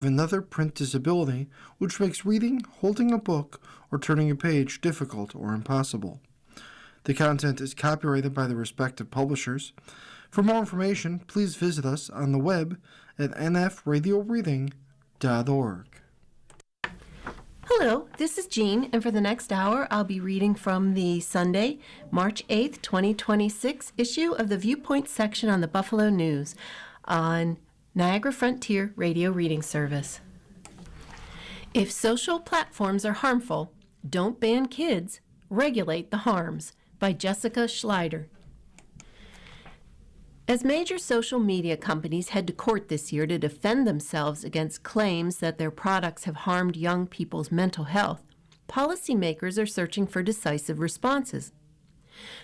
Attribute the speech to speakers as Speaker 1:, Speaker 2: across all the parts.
Speaker 1: another print disability, which makes reading, holding a book, or turning a page difficult or impossible. The content is copyrighted by the respective publishers. For more information, please visit us on the web at nfradioreading.org.
Speaker 2: Hello, this is Jean, and for the next hour, I'll be reading from the Sunday, March 8th, 2026 issue of the Viewpoints section on the Buffalo News on Niagara Frontier Radio Reading Service. If social platforms are harmful, don't ban kids, regulate the harms, by Jessica Schleider. As major social media companies head to court this year to defend themselves against claims that their products have harmed young people's mental health, policymakers are searching for decisive responses.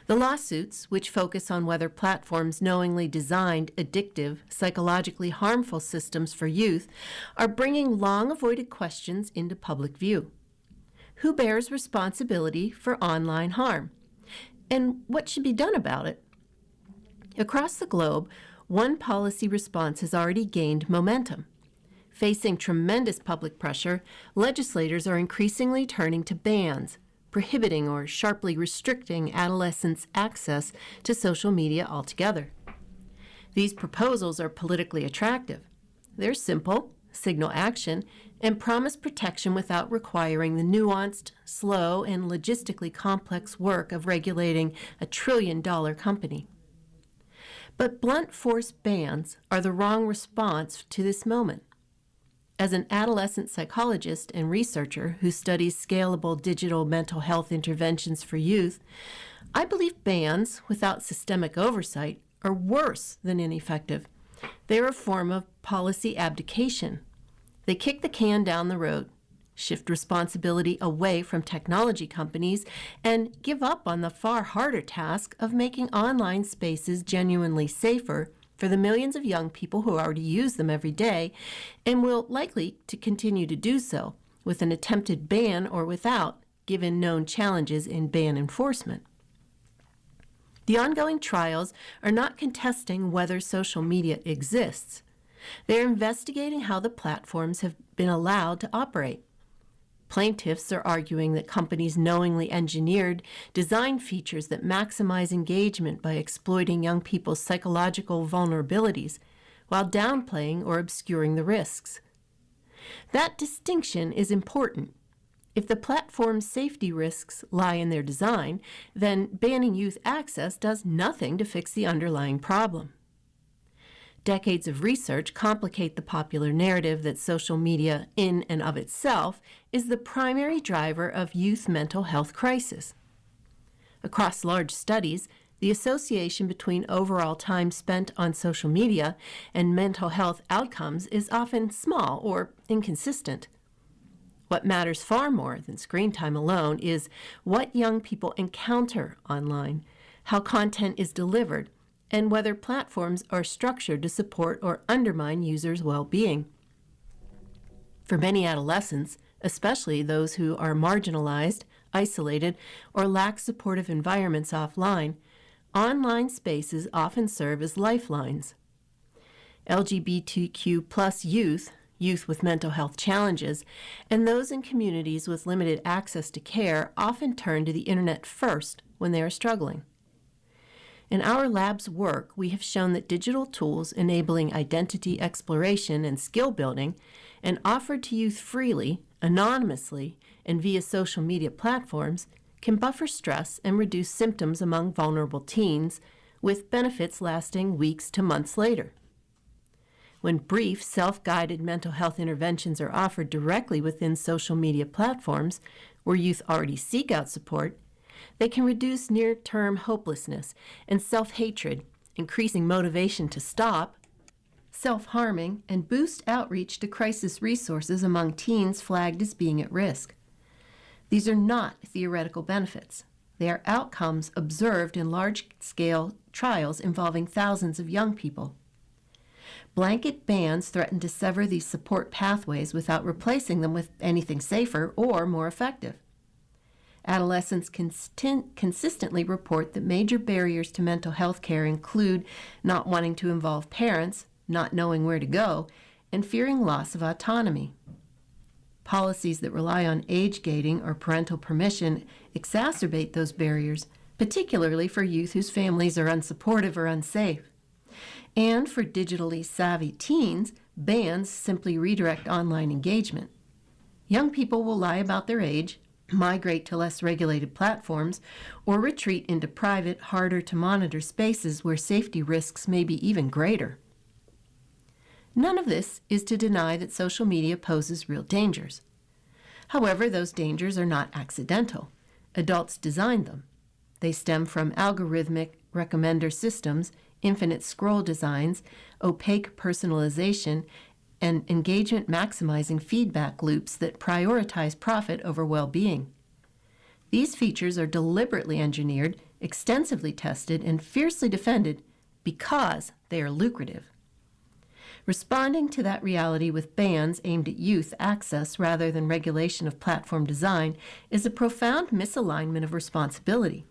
Speaker 2: The lawsuits, which focus on whether platforms knowingly designed addictive, psychologically harmful systems for youth, are bringing long-avoided questions into public view. Who bears responsibility for online harm? And what should be done about it? Across the globe, one policy response has already gained momentum. Facing tremendous public pressure, legislators are increasingly turning to bans, prohibiting or sharply restricting adolescents' access to social media altogether. These proposals are politically attractive. They're simple, signal action, and promise protection without requiring the nuanced, slow, and logistically complex work of regulating a trillion-dollar company. But blunt force bans are the wrong response to this moment. As an adolescent psychologist and researcher who studies scalable digital mental health interventions for youth, I believe bans without systemic oversight are worse than ineffective. They're a form of policy abdication. They kick the can down the road, shift responsibility away from technology companies, and give up on the far harder task of making online spaces genuinely safer for the millions of young people who already use them every day and will likely to continue to do so, with an attempted ban or without, given known challenges in ban enforcement. The ongoing trials are not contesting whether social media exists. They're investigating how the platforms have been allowed to operate. Plaintiffs are arguing that companies knowingly engineered design features that maximize engagement by exploiting young people's psychological vulnerabilities while downplaying or obscuring the risks. That distinction is important. If the platform's safety risks lie in their design, then banning youth access does nothing to fix the underlying problem. Decades of research complicate the popular narrative that social media, in and of itself, is the primary driver of youth mental health crisis. Across large studies, the association between overall time spent on social media and mental health outcomes is often small or inconsistent. What matters far more than screen time alone is what young people encounter online, how content is delivered, and whether platforms are structured to support or undermine users' well-being. For many adolescents, especially those who are marginalized, isolated, or lack supportive environments offline, online spaces often serve as lifelines. LGBTQ+ youth with mental health challenges, and those in communities with limited access to care often turn to the internet first when they are struggling. In our lab's work, we have shown that digital tools enabling identity exploration and skill building, and offered to youth freely, anonymously, and via social media platforms, can buffer stress and reduce symptoms among vulnerable teens, with benefits lasting weeks to months later. When brief, self-guided mental health interventions are offered directly within social media platforms, where youth already seek out support, they can reduce near-term hopelessness and self-hatred, increasing motivation to stop self-harming, and boost outreach to crisis resources among teens flagged as being at risk. These are not theoretical benefits. They are outcomes observed in large-scale trials involving thousands of young people. Blanket bans threaten to sever these support pathways without replacing them with anything safer or more effective. Adolescents consistently report that major barriers to mental health care include not wanting to involve parents, not knowing where to go, and fearing loss of autonomy. Policies that rely on age gating or parental permission exacerbate those barriers, particularly for youth whose families are unsupportive or unsafe. And for digitally savvy teens, bans simply redirect online engagement. Young people will lie about their age, migrate to less regulated platforms, or retreat into private, harder-to-monitor spaces where safety risks may be even greater. None of this is to deny that social media poses real dangers. However, those dangers are not accidental. Adults designed them. They stem from algorithmic recommender systems, infinite scroll designs, opaque personalization, and engagement-maximizing feedback loops that prioritize profit over well-being. These features are deliberately engineered, extensively tested, and fiercely defended because they are lucrative. Responding to that reality with bans aimed at youth access rather than regulation of platform design is a profound misalignment of responsibility.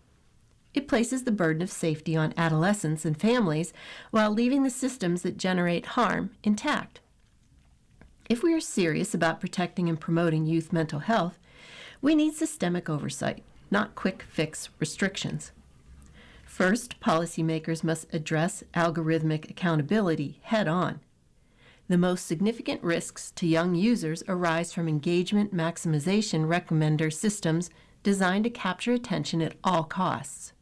Speaker 2: It places the burden of safety on adolescents and families while leaving the systems that generate harm intact. If we are serious about protecting and promoting youth mental health, we need systemic oversight, not quick fix restrictions. First, policymakers must address algorithmic accountability head on. The most significant risks to young users arise from engagement maximization recommender systems designed to capture attention at all costs.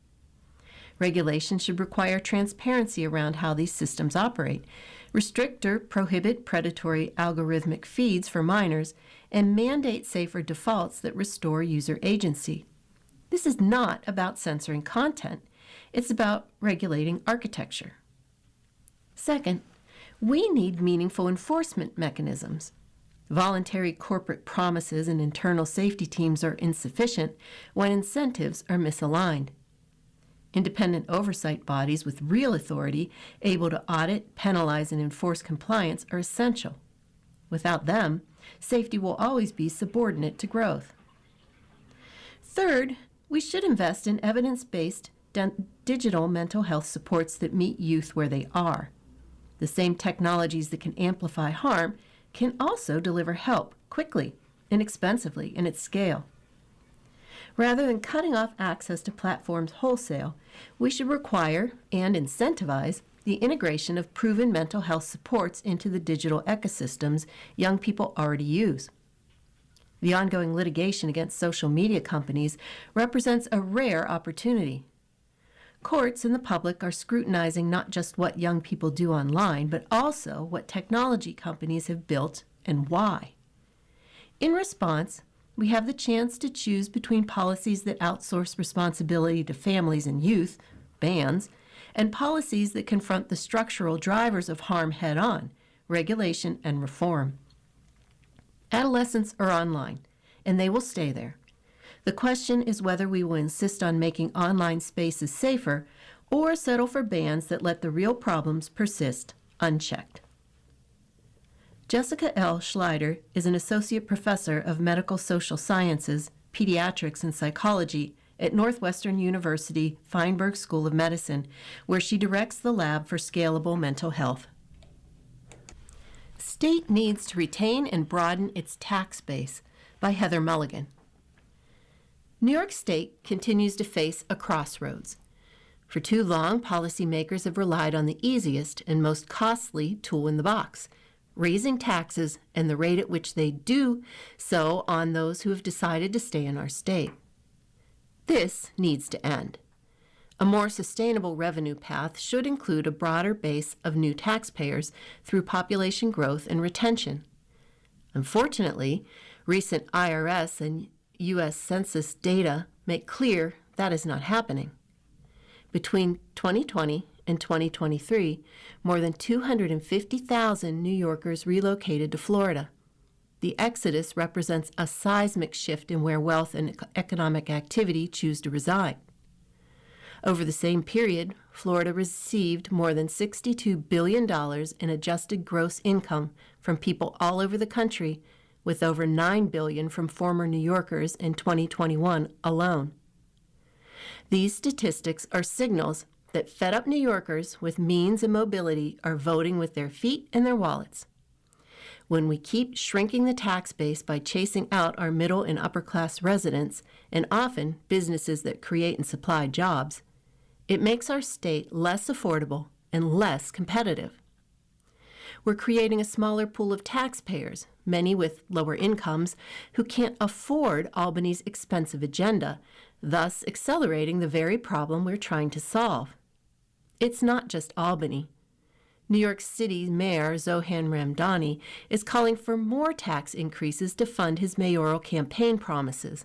Speaker 2: Regulation should require transparency around how these systems operate, restrict or prohibit predatory algorithmic feeds for minors, and mandate safer defaults that restore user agency. This is not about censoring content. It's about regulating architecture. Second, we need meaningful enforcement mechanisms. Voluntary corporate promises and internal safety teams are insufficient when incentives are misaligned. Independent oversight bodies with real authority, able to audit, penalize, and enforce compliance are essential. Without them, safety will always be subordinate to growth. Third, we should invest in evidence-based digital mental health supports that meet youth where they are. The same technologies that can amplify harm can also deliver help quickly, inexpensively, and at scale. Rather than cutting off access to platforms wholesale, we should require and incentivize the integration of proven mental health supports into the digital ecosystems young people already use. The ongoing litigation against social media companies represents a rare opportunity. Courts and the public are scrutinizing not just what young people do online, but also what technology companies have built and why. In response, we have the chance to choose between policies that outsource responsibility to families and youth, bans, and policies that confront the structural drivers of harm head-on, regulation and reform. Adolescents are online, and they will stay there. The question is whether we will insist on making online spaces safer or settle for bans that let the real problems persist unchecked. Jessica L. Schleider is an associate professor of medical social sciences, pediatrics, and psychology at Northwestern University Feinberg School of Medicine, where she directs the Lab for Scalable Mental Health. State Needs to Retain and Broaden Its Tax Base by Heather Mulligan. New York State continues to face a crossroads. For too long, policymakers have relied on the easiest and most costly tool in the box, raising taxes and the rate at which they do so on those who have decided to stay in our state. This needs to end. A more sustainable revenue path should include a broader base of new taxpayers through population growth and retention. Unfortunately, recent IRS and U.S. Census data make clear that is not happening. Between 2020 and 2023, more than 250,000 New Yorkers relocated to Florida. The exodus represents a seismic shift in where wealth and economic activity choose to reside. Over the same period, Florida received more than $62 billion in adjusted gross income from people all over the country, with over $9 billion from former New Yorkers in 2021 alone. These statistics are signals that fed-up New Yorkers with means and mobility are voting with their feet and their wallets. When we keep shrinking the tax base by chasing out our middle and upper class residents, and often businesses that create and supply jobs, it makes our state less affordable and less competitive. We're creating a smaller pool of taxpayers, many with lower incomes, who can't afford Albany's expensive agenda, thus accelerating the very problem we're trying to solve. It's not just Albany. New York City Mayor Zohan Ramdani is calling for more tax increases to fund his mayoral campaign promises.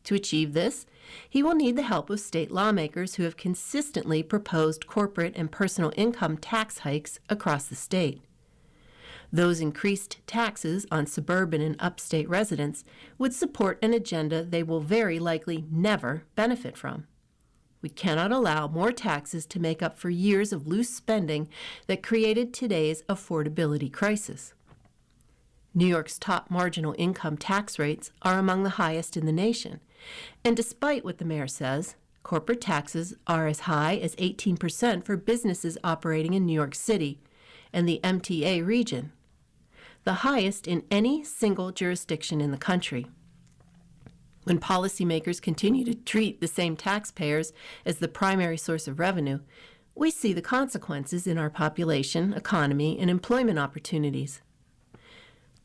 Speaker 2: To achieve this, he will need the help of state lawmakers who have consistently proposed corporate and personal income tax hikes across the state. Those increased taxes on suburban and upstate residents would support an agenda they will very likely never benefit from. We cannot allow more taxes to make up for years of loose spending that created today's affordability crisis. New York's top marginal income tax rates are among the highest in the nation, and despite what the mayor says, corporate taxes are as high as 18% for businesses operating in New York City and the MTA region, the highest in any single jurisdiction in the country. When policymakers continue to treat the same taxpayers as the primary source of revenue, we see the consequences in our population, economy, and employment opportunities.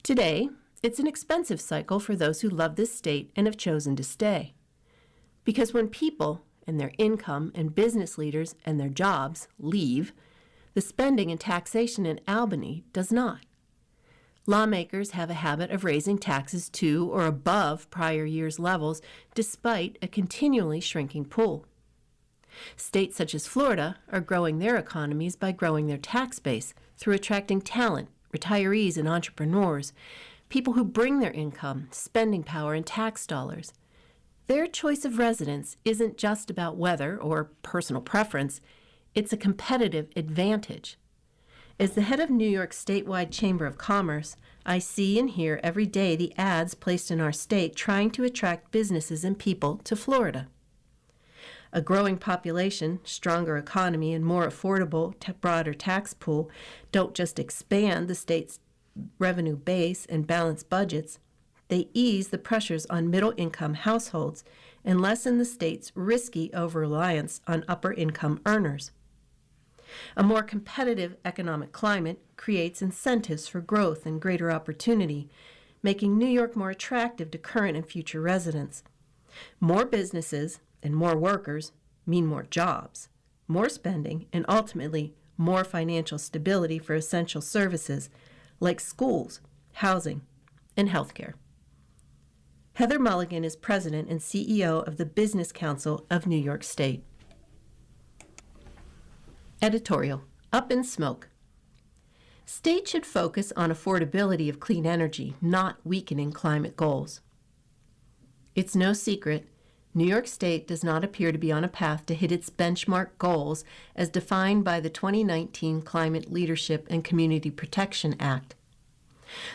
Speaker 2: Today, it's an expensive cycle for those who love this state and have chosen to stay. Because when people and their income and business leaders and their jobs leave, the spending and taxation in Albany does not. Lawmakers have a habit of raising taxes to or above prior year's levels despite a continually shrinking pool. States such as Florida are growing their economies by growing their tax base through attracting talent, retirees and entrepreneurs, people who bring their income, spending power, and tax dollars. Their choice of residence isn't just about weather or personal preference, it's a competitive advantage. As the head of New York's statewide Chamber of Commerce, I see and hear every day the ads placed in our state trying to attract businesses and people to Florida. A growing population, stronger economy, and more affordable, broader tax pool don't just expand the state's revenue base and balance budgets, they ease the pressures on middle-income households and lessen the state's risky over-reliance on upper-income earners. A more competitive economic climate creates incentives for growth and greater opportunity, making New York more attractive to current and future residents. More businesses and more workers mean more jobs, more spending, and ultimately more financial stability for essential services like schools, housing, and healthcare. Heather Mulligan is president and CEO of the Business Council of New York State. Editorial: Up in Smoke. States should focus on affordability of clean energy, not weakening climate goals. It's no secret, New York State does not appear to be on a path to hit its benchmark goals as defined by the 2019 Climate Leadership and Community Protection Act.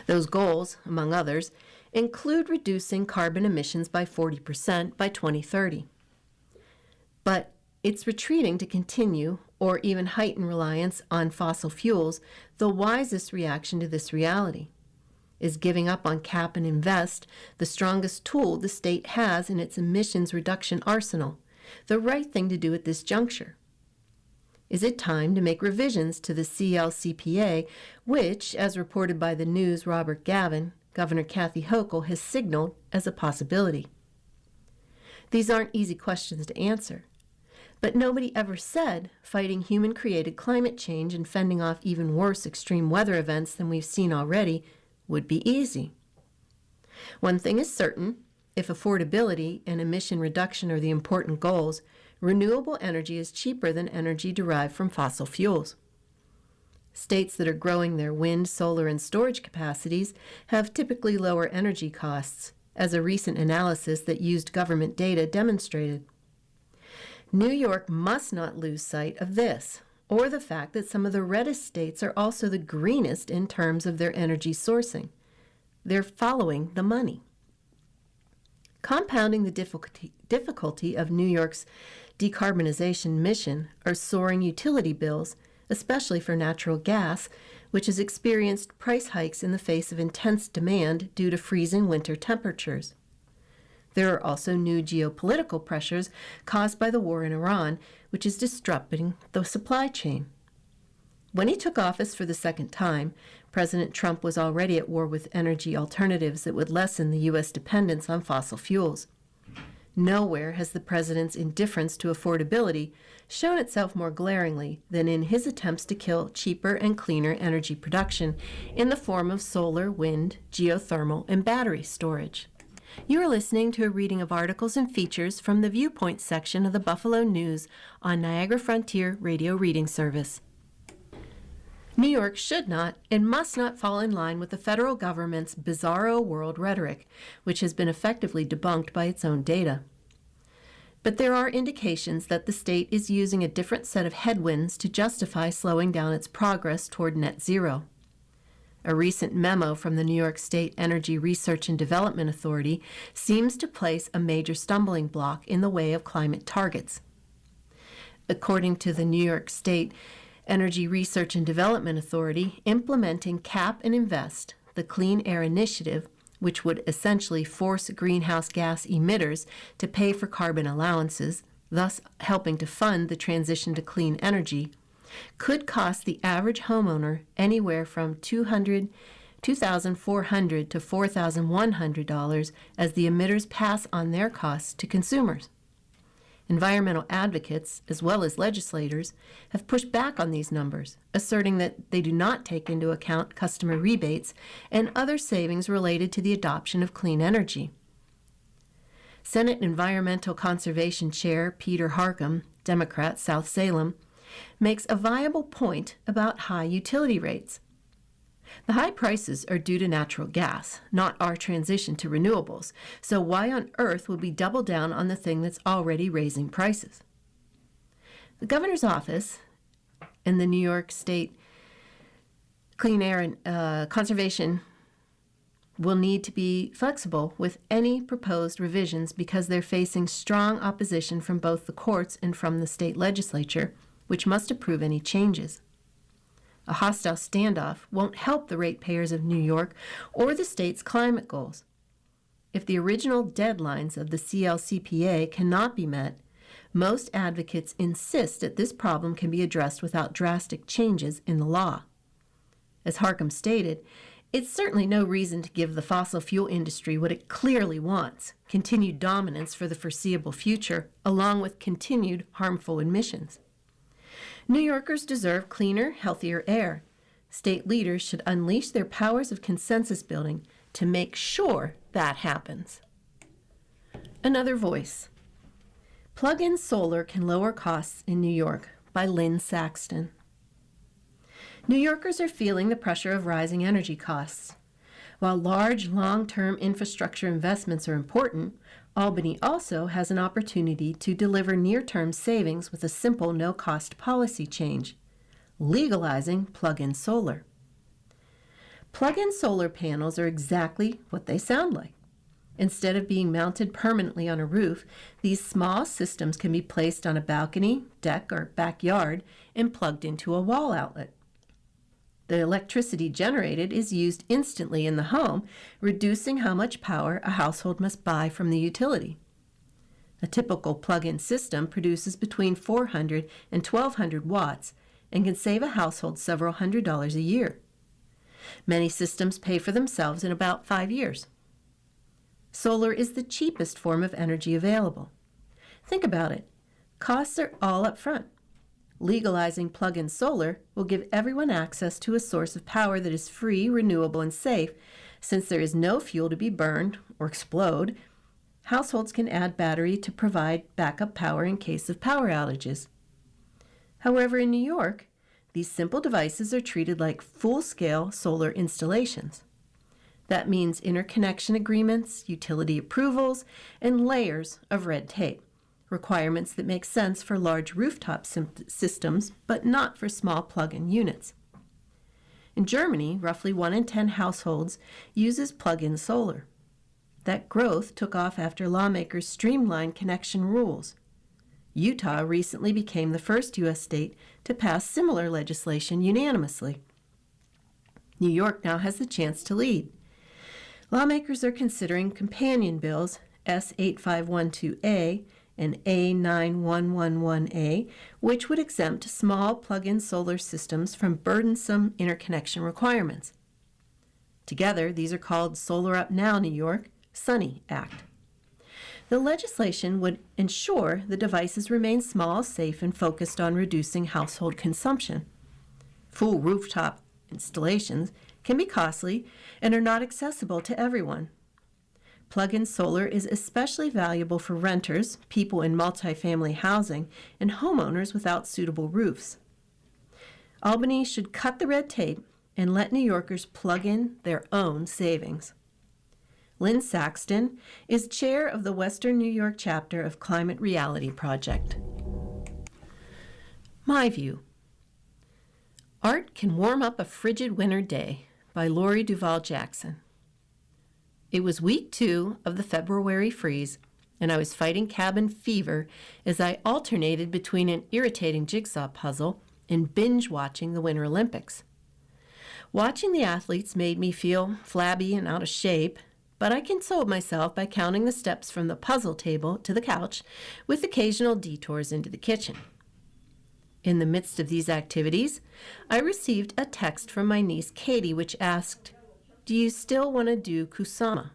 Speaker 2: Those goals, among others, include reducing carbon emissions by 40% by 2030. But it's retreating to continue or even heighten reliance on fossil fuels, the wisest reaction to this reality. Is giving up on cap and invest the strongest tool the state has in its emissions reduction arsenal, the right thing to do at this juncture? Is it time to make revisions to the CLCPA, which, as reported by the News' Robert Gavin, Governor Kathy Hochul has signaled as a possibility? These aren't easy questions to answer. But nobody ever said fighting human-created climate change and fending off even worse extreme weather events than we've seen already would be easy. One thing is certain, if affordability and emission reduction are the important goals, renewable energy is cheaper than energy derived from fossil fuels. States that are growing their wind, solar, and storage capacities have typically lower energy costs, as a recent analysis that used government data demonstrated. New York must not lose sight of this, or the fact that some of the reddest states are also the greenest in terms of their energy sourcing. They're following the money. Compounding the difficulty of New York's decarbonization mission are soaring utility bills, especially for natural gas, which has experienced price hikes in the face of intense demand due to freezing winter temperatures. There are also new geopolitical pressures caused by the war in Iran, which is disrupting the supply chain. When he took office for the second time, President Trump was already at war with energy alternatives that would lessen the U.S. dependence on fossil fuels. Nowhere has the president's indifference to affordability shown itself more glaringly than in his attempts to kill cheaper and cleaner energy production in the form of solar, wind, geothermal, and battery storage. You are listening to a reading of articles and features from the Viewpoints section of the Buffalo News on Niagara Frontier Radio Reading Service. New York should not and must not fall in line with the federal government's bizarro world rhetoric, which has been effectively debunked by its own data. But there are indications that the state is using a different set of headwinds to justify slowing down its progress toward net zero. A recent memo from the New York State Energy Research and Development Authority seems to place a major stumbling block in the way of climate targets. According to the New York State Energy Research and Development Authority, implementing Cap and Invest, the Clean Air Initiative, which would essentially force greenhouse gas emitters to pay for carbon allowances, thus helping to fund the transition to clean energy, could cost the average homeowner anywhere from $2,400 to $4,100 as the emitters pass on their costs to consumers. Environmental advocates, as well as legislators, have pushed back on these numbers, asserting that they do not take into account customer rebates and other savings related to the adoption of clean energy. Senate Environmental Conservation Chair Peter Harcum, Democrat, South Salem, makes a viable point about high utility rates. The high prices are due to natural gas, not our transition to renewables, so why on earth would we double down on the thing that's already raising prices? The governor's office and the New York State Clean Air and Conservation will need to be flexible with any proposed revisions because they're facing strong opposition from both the courts and from the state legislature, which must approve any changes. A hostile standoff won't help the ratepayers of New York or the state's climate goals. If the original deadlines of the CLCPA cannot be met, most advocates insist that this problem can be addressed without drastic changes in the law. As Harcum stated, it's certainly no reason to give the fossil fuel industry what it clearly wants, continued dominance for the foreseeable future, along with continued harmful emissions. New Yorkers deserve cleaner, healthier air. State leaders should unleash their powers of consensus building to make sure that happens. Another voice. Plug-in solar can lower costs in New York, by Lynn Saxton. New Yorkers are feeling the pressure of rising energy costs. While large, long-term infrastructure investments are important, Albany also has an opportunity to deliver near-term savings with a simple no-cost policy change, legalizing plug-in solar. Plug-in solar panels are exactly what they sound like. Instead of being mounted permanently on a roof, these small systems can be placed on a balcony, deck, or backyard and plugged into a wall outlet. The electricity generated is used instantly in the home, reducing how much power a household must buy from the utility. A typical plug-in system produces between 400 and 1,200 watts and can save a household several $100s a year. Many systems pay for themselves in about 5 years. Solar is the cheapest form of energy available. Think about it. Costs are all up front. Legalizing plug-in solar will give everyone access to a source of power that is free, renewable, and safe. Since there is no fuel to be burned or explode, households can add battery to provide backup power in case of power outages. However, in New York, these simple devices are treated like full-scale solar installations. That means interconnection agreements, utility approvals, and layers of red tape. Requirements that make sense for large rooftop systems, but not for small plug-in units. In Germany, roughly 1 in 10 households uses plug-in solar. That growth took off after lawmakers streamlined connection rules. Utah recently became the first U.S. state to pass similar legislation unanimously. New York now has the chance to lead. Lawmakers are considering companion bills S8512A and A9111A, which would exempt small plug-in solar systems from burdensome interconnection requirements. Together, these are called Solar Up Now New York, Sunny Act. The legislation would ensure the devices remain small, safe, and focused on reducing household consumption. Full rooftop installations can be costly and are not accessible to everyone. Plug-in solar is especially valuable for renters, people in multifamily housing, and homeowners without suitable roofs. Albany should cut the red tape and let New Yorkers plug in their own savings. Lynn Saxton is chair of the Western New York chapter of Climate Reality Project. My view. Art Can Warm Up a Frigid Winter Day by Lori Duval Jackson. It was week 2 of the February freeze, and I was fighting cabin fever as I alternated between an irritating jigsaw puzzle and binge-watching the Winter Olympics. Watching the athletes made me feel flabby and out of shape, but I consoled myself by counting the steps from the puzzle table to the couch, with occasional detours into the kitchen. In the midst of these activities, I received a text from my niece Katie which asked, "Do you still want to do Kusama?"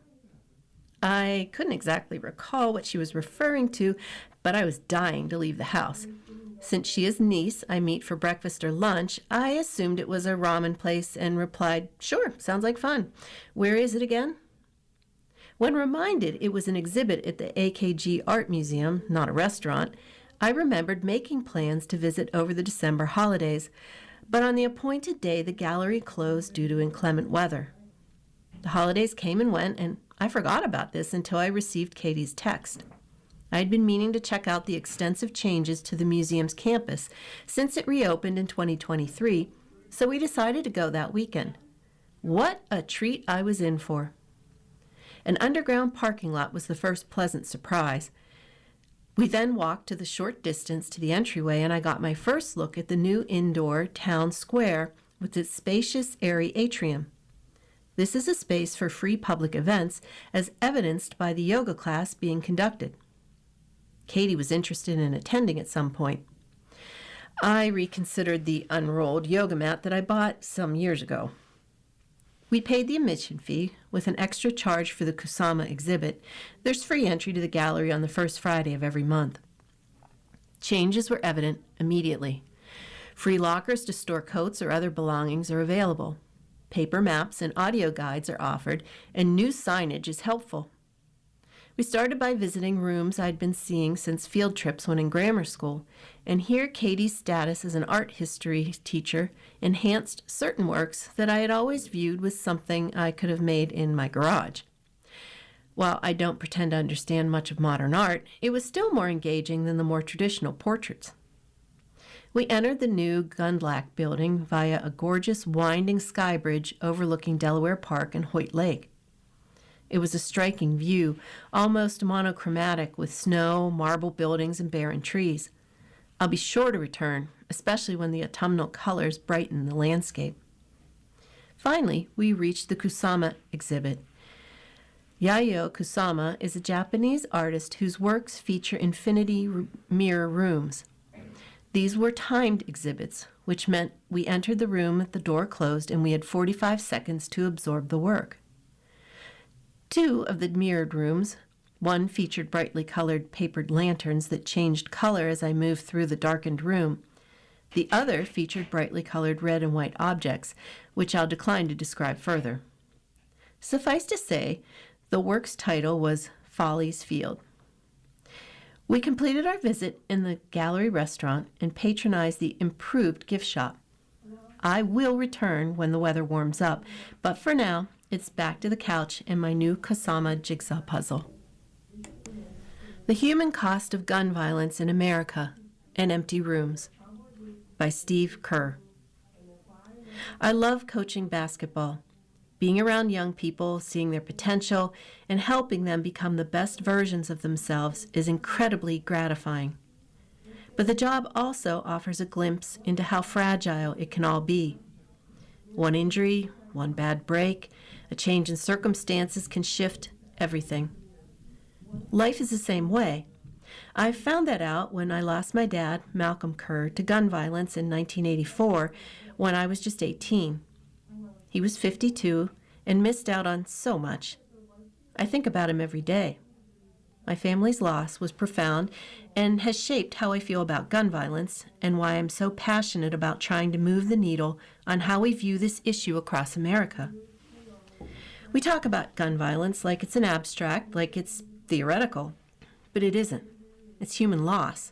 Speaker 2: I couldn't exactly recall what she was referring to, but I was dying to leave the house. Since she is niece I meet for breakfast or lunch, I assumed it was a ramen place and replied, "Sure, sounds like fun. Where is it again?" When reminded it was an exhibit at the AKG Art Museum, not a restaurant, I remembered making plans to visit over the December holidays, but on the appointed day the gallery closed due to inclement weather. The holidays came and went, and I forgot about this until I received Katie's text. I had been meaning to check out the extensive changes to the museum's campus since it reopened in 2023, so we decided to go that weekend. What a treat I was in for. An underground parking lot was the first pleasant surprise. We then walked to the short distance to the entryway, and I got my first look at the new indoor town square with its spacious, airy atrium. This is a space for free public events, as evidenced by the yoga class being conducted. Katie was interested in attending at some point. I reconsidered the unrolled yoga mat that I bought some years ago. We paid the admission fee with an extra charge for the Kusama exhibit. There's free entry to the gallery on the first Friday of every month. Changes were evident immediately. Free lockers to store coats or other belongings are available. Paper maps and audio guides are offered, and new signage is helpful. We started by visiting rooms I'd been seeing since field trips when in grammar school, and here Katie's status as an art history teacher enhanced certain works that I had always viewed as something I could have made in my garage. While I don't pretend to understand much of modern art, it was still more engaging than the more traditional portraits. We entered the new Gundlach building via a gorgeous winding sky bridge overlooking Delaware Park and Hoyt Lake. It was a striking view, almost monochromatic with snow, marble buildings, and barren trees. I'll be sure to return, especially when the autumnal colors brighten the landscape. Finally, we reached the Kusama exhibit. Yayoi Kusama is a Japanese artist whose works feature infinity mirror rooms. These were timed exhibits, which meant we entered the room at the door closed and we had 45 seconds to absorb the work. 2 of the mirrored rooms, one featured brightly colored papered lanterns that changed color as I moved through the darkened room. The other featured brightly colored red and white objects, which I'll decline to describe further. Suffice to say, the work's title was Folly's Field. We completed our visit in the gallery restaurant and patronized the improved gift shop. I will return when the weather warms up, but for now, it's back to the couch and my new Kusama jigsaw puzzle. The Human Cost of Gun Violence in America and Empty Rooms by Steve Kerr. I love coaching basketball. Being around young people, seeing their potential, and helping them become the best versions of themselves is incredibly gratifying. But the job also offers a glimpse into how fragile it can all be. One injury, one bad break, a change in circumstances can shift everything. Life is the same way. I found that out when I lost my dad, Malcolm Kerr, to gun violence in 1984 when I was just 18. He was 52 and missed out on so much. I think about him every day. My family's loss was profound and has shaped how I feel about gun violence and why I'm so passionate about trying to move the needle on how we view this issue across America. We talk about gun violence like it's an abstract, like it's theoretical, but it isn't. It's human loss.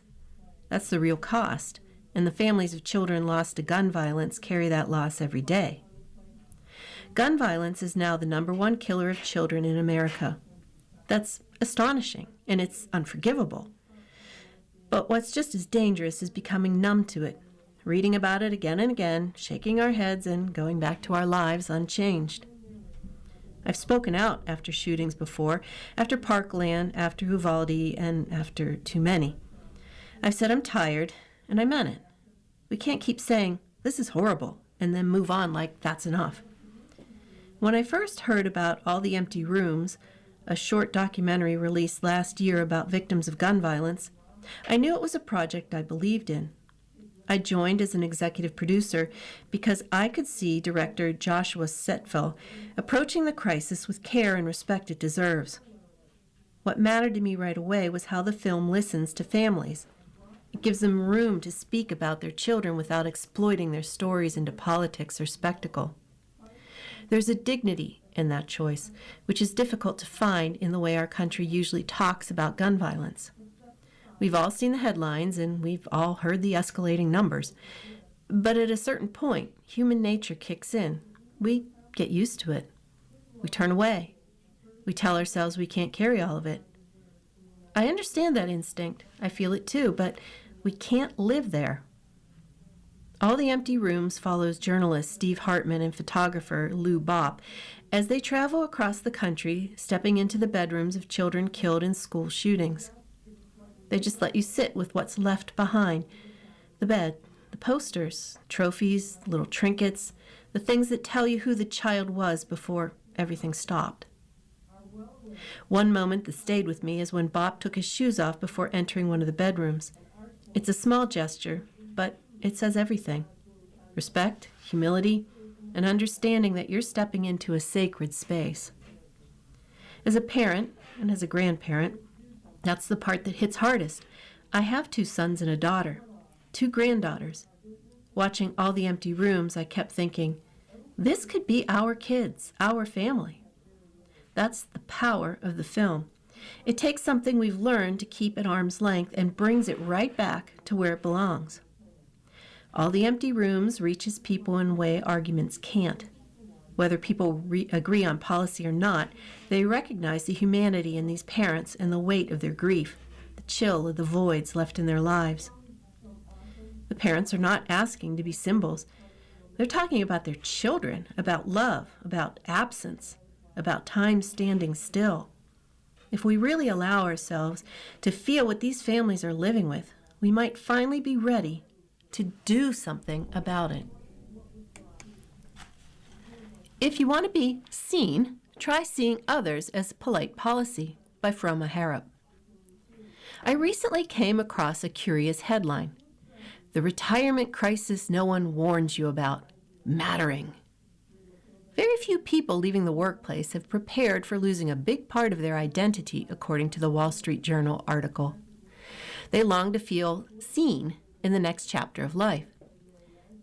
Speaker 2: That's the real cost, and the families of children lost to gun violence carry that loss every day. Gun violence is now the #1 killer of children in America. That's astonishing, and it's unforgivable. But what's just as dangerous is becoming numb to it, reading about it again and again, shaking our heads and going back to our lives unchanged. I've spoken out after shootings before, after Parkland, after Uvalde, and after too many. I've said I'm tired, and I meant it. We can't keep saying, this is horrible, and then move on like that's enough. When I first heard about All the Empty Rooms, a short documentary released last year about victims of gun violence, I knew it was a project I believed in. I joined as an executive producer because I could see director Joshua Setfel approaching the crisis with care and respect it deserves. What mattered to me right away was how the film listens to families. It gives them room to speak about their children without exploiting their stories into politics or spectacle. There's a dignity in that choice, which is difficult to find in the way our country usually talks about gun violence. We've all seen the headlines and we've all heard the escalating numbers. But at a certain point, human nature kicks in. We get used to it. We turn away. We tell ourselves we can't carry all of it. I understand that instinct. I feel it too, but we can't live there. All the Empty Rooms follows journalist Steve Hartman and photographer Lou Bopp as they travel across the country, stepping into the bedrooms of children killed in school shootings. They just let you sit with what's left behind. The bed, the posters, trophies, little trinkets, the things that tell you who the child was before everything stopped. One moment that stayed with me is when Bob took his shoes off before entering one of the bedrooms. It's a small gesture, but it says everything. Respect, humility, and understanding that you're stepping into a sacred space. As a parent and as a grandparent, that's the part that hits hardest. I have 2 sons and a daughter, 2 granddaughters. Watching All the Empty Rooms, I kept thinking, this could be our kids, our family. That's the power of the film. It takes something we've learned to keep at arm's length and brings it right back to where it belongs. All the Empty Rooms reaches people in a way arguments can't. Whether people agree on policy or not, they recognize the humanity in these parents and the weight of their grief, the chill of the voids left in their lives. The parents are not asking to be symbols. They're talking about their children, about love, about absence, about time standing still. If we really allow ourselves to feel what these families are living with, we might finally be ready to do something about it. If you want to be seen, try seeing others as polite policy by Froma Harrop. I recently came across a curious headline. The retirement crisis no one warns you about, mattering. Very few people leaving the workplace have prepared for losing a big part of their identity, according to the Wall Street Journal article. They long to feel seen in the next chapter of life.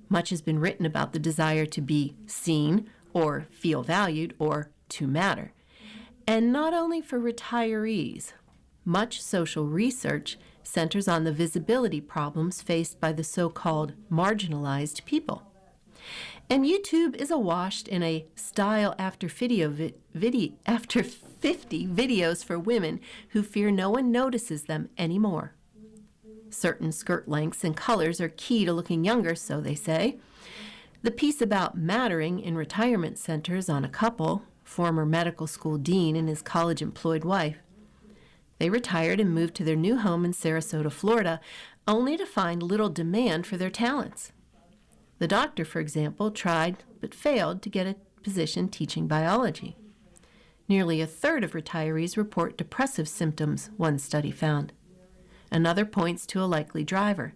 Speaker 2: Much has been written about the desire to be seen or feel valued or to matter. And not only for retirees, much social research centers on the visibility problems faced by the so-called marginalized people. And YouTube is awash in a style after 50 videos for women who fear no one notices them anymore. Certain skirt lengths and colors are key to looking younger, so they say. The piece about mattering in retirement centers on a couple, former medical school dean and his college-employed wife. They retired and moved to their new home in Sarasota, Florida, only to find little demand for their talents. The doctor, for example, tried but failed to get a position teaching biology. Nearly a third of retirees report depressive symptoms, one study found. Another points to a likely driver.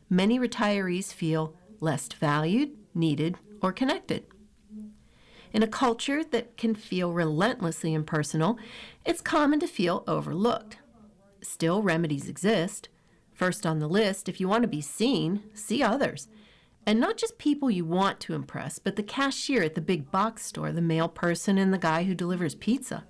Speaker 2: Many retirees feel less valued, needed, or connected. In a culture that can feel relentlessly impersonal, it's common to feel overlooked. Still, remedies exist. First on the list, if you want to be seen, see others. And not just people you want to impress, but the cashier at the big box store, the mail person, and the guy who delivers pizza.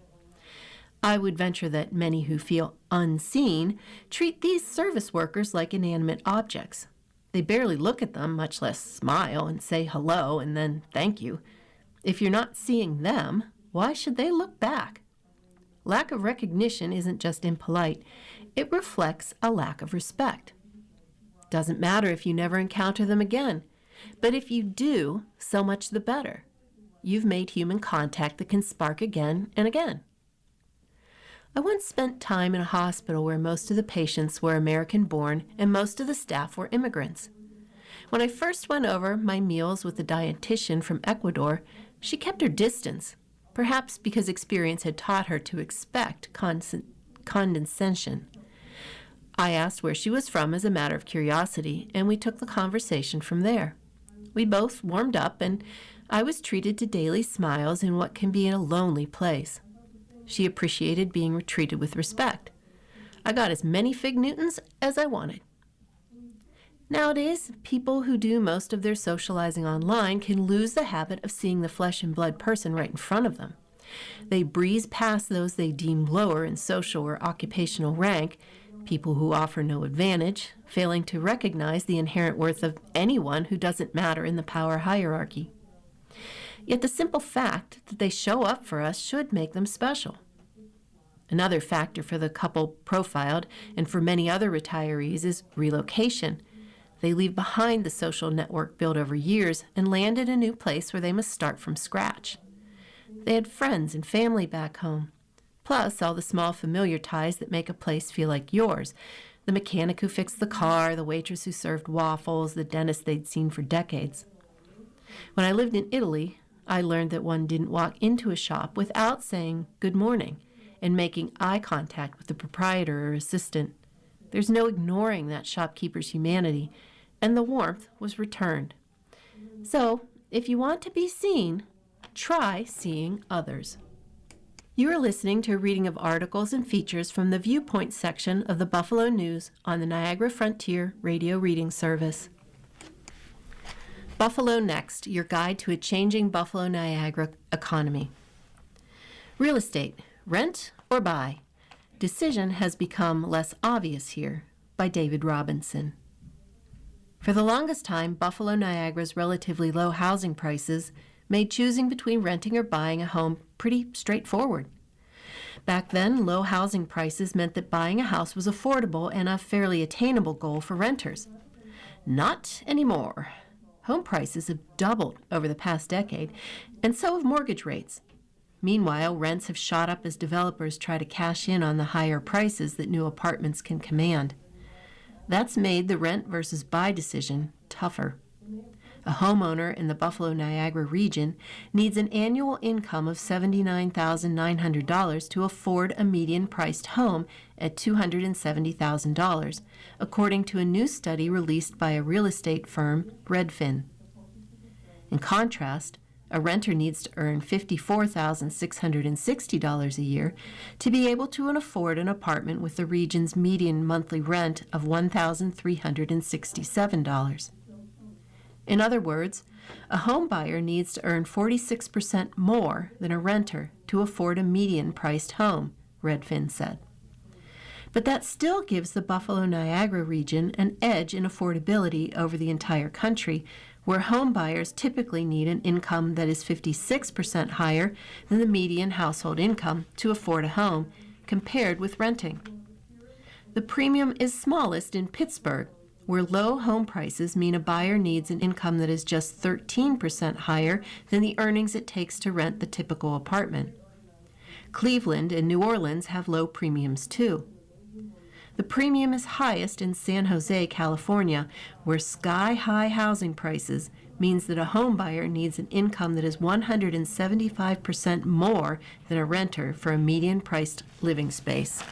Speaker 2: I would venture that many who feel unseen treat these service workers like inanimate objects. They barely look at them, much less smile and say hello and then thank you. If you're not seeing them, why should they look back? Lack of recognition isn't just impolite, it reflects a lack of respect. Doesn't matter if you never encounter them again, but if you do, so much the better. You've made human contact that can spark again and again. I once spent time in a hospital where most of the patients were American-born and most of the staff were immigrants. When I first went over my meals with the dietitian from Ecuador, she kept her distance, perhaps because experience had taught her to expect condescension. I asked where she was from as a matter of curiosity, and we took the conversation from there. We both warmed up, and I was treated to daily smiles in what can be a lonely place. She appreciated being treated with respect. I got as many fig Newtons as I wanted. Nowadays, people who do most of their socializing online can lose the habit of seeing the flesh and blood person right in front of them. They breeze past those they deem lower in social or occupational rank, people who offer no advantage, failing to recognize the inherent worth of anyone who doesn't matter in the power hierarchy. Yet the simple fact that they show up for us should make them special. Another factor for the couple profiled and for many other retirees is relocation. They leave behind the social network built over years and land in a new place where they must start from scratch. They had friends and family back home, plus all the small familiar ties that make a place feel like yours. The mechanic who fixed the car, the waitress who served waffles, the dentist they'd seen for decades. When I lived in Italy, I learned that one didn't walk into a shop without saying good morning and making eye contact with the proprietor or assistant. There's no ignoring that shopkeeper's humanity, and the warmth was returned. So, if you want to be seen, try seeing others. You are listening to a reading of articles and features from the Viewpoints section of the Buffalo News on the Niagara Frontier Radio Reading Service. Buffalo Next, your guide to a changing Buffalo Niagara economy. Real estate, rent or buy? Decision has become less obvious here, by David Robinson. For the longest time, Buffalo Niagara's relatively low housing prices made choosing between renting or buying a home pretty straightforward. Back then, low housing prices meant that buying a house was affordable and a fairly attainable goal for renters. Not anymore. Home prices have doubled over the past decade, and so have mortgage rates. Meanwhile, rents have shot up as developers try to cash in on the higher prices that new apartments can command. That's made the rent versus buy decision tougher. A homeowner in the Buffalo Niagara region needs an annual income of $79,900 to afford a median-priced home at $270,000, according to a new study released by a real estate firm, Redfin. In contrast, a renter needs to earn $54,660 a year to be able to afford an apartment with the region's median monthly rent of $1,367. In other words, a home buyer needs to earn 46% more than a renter to afford a median-priced home, Redfin said. But that still gives the Buffalo Niagara region an edge in affordability over the entire country, where home buyers typically need an income that is 56% higher than the median household income to afford a home, compared with renting. The premium is smallest in Pittsburgh, where low home prices mean a buyer needs an income that is just 13% higher than the earnings it takes to rent the typical apartment. Cleveland and New Orleans have low premiums too. The premium is highest in San Jose, California, where sky-high housing prices means that a home buyer needs an income that is 175% more than a renter for a median-priced living space.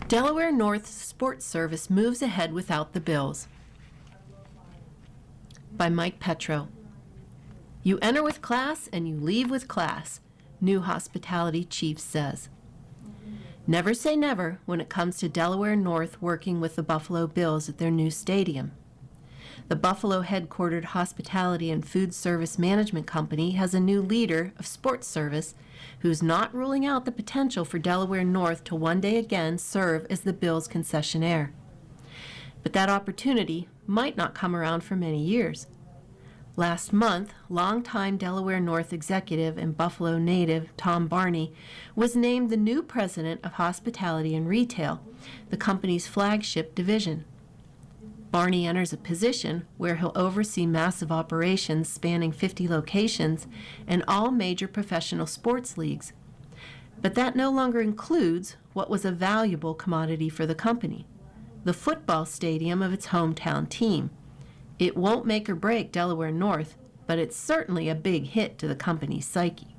Speaker 2: Delaware North's sports service moves ahead without the bills. By Mike Petro. You enter with class and you leave with class, new hospitality chief says. Never say never when it comes to Delaware North working with the Buffalo Bills at their new stadium. The Buffalo headquartered hospitality and food service management company has a new leader of sports service who's not ruling out the potential for Delaware North to one day again serve as the Bills' concessionaire. But that opportunity might not come around for many years. Last month, longtime Delaware North executive and Buffalo native Tom Barney was named the new president of hospitality and retail, the company's flagship division. Barney enters a position where he'll oversee massive operations spanning 50 locations and all major professional sports leagues. But that no longer includes what was a valuable commodity for the company, the football stadium of its hometown team. It won't make or break Delaware North, but it's certainly a big hit to the company's psyche.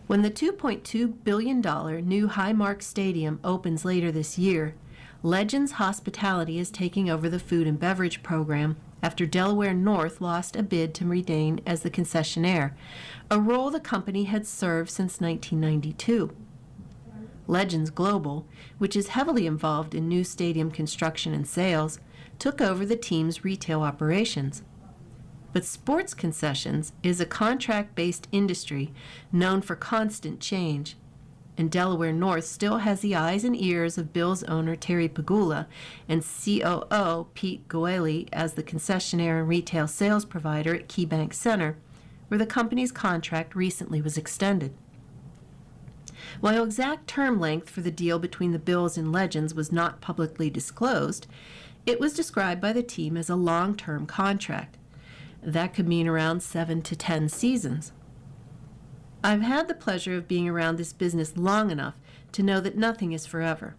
Speaker 2: When the $2.2 billion new Highmark Stadium opens later this year, Legends Hospitality is taking over the food and beverage program after Delaware North lost a bid to remain as the concessionaire, a role the company had served since 1992. Legends Global, which is heavily involved in new stadium construction and sales, took over the team's retail operations. But sports concessions is a contract-based industry known for constant change, and Delaware North still has the eyes and ears of Bills owner Terry Pegula and COO Pete Goeli as the concessionaire and retail sales provider at KeyBank Center, where the company's contract recently was extended. While exact term length for the deal between the Bills and Legends was not publicly disclosed, it was described by the team as a long-term contract. That could mean around 7 to 10 seasons. I've had the pleasure of being around this business long enough to know that nothing is forever.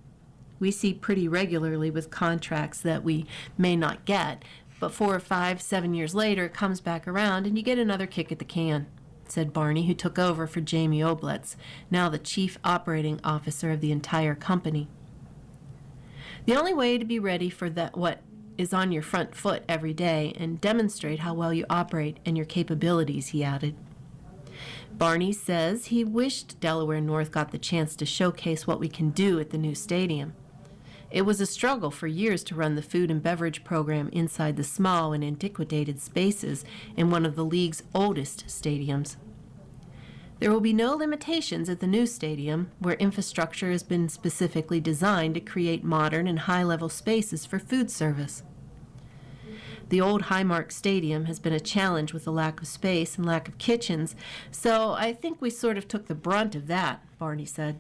Speaker 2: We see pretty regularly with contracts that we may not get, but 4 or 5, 7 years later it comes back around and you get another kick at the can, said Barney, who took over for Jamie Oblitz, now the chief operating officer of the entire company. The only way to be ready for what is on your front foot every day and demonstrate how well you operate and your capabilities, he added. Barney says he wished Delaware North got the chance to showcase what we can do at the new stadium. It was a struggle for years to run the food and beverage program inside the small and antiquated spaces in one of the league's oldest stadiums. There will be no limitations at the new stadium, where infrastructure has been specifically designed to create modern and high-level spaces for food service. The old Highmark Stadium has been a challenge with the lack of space and lack of kitchens, so I think we sort of took the brunt of that, Barney said.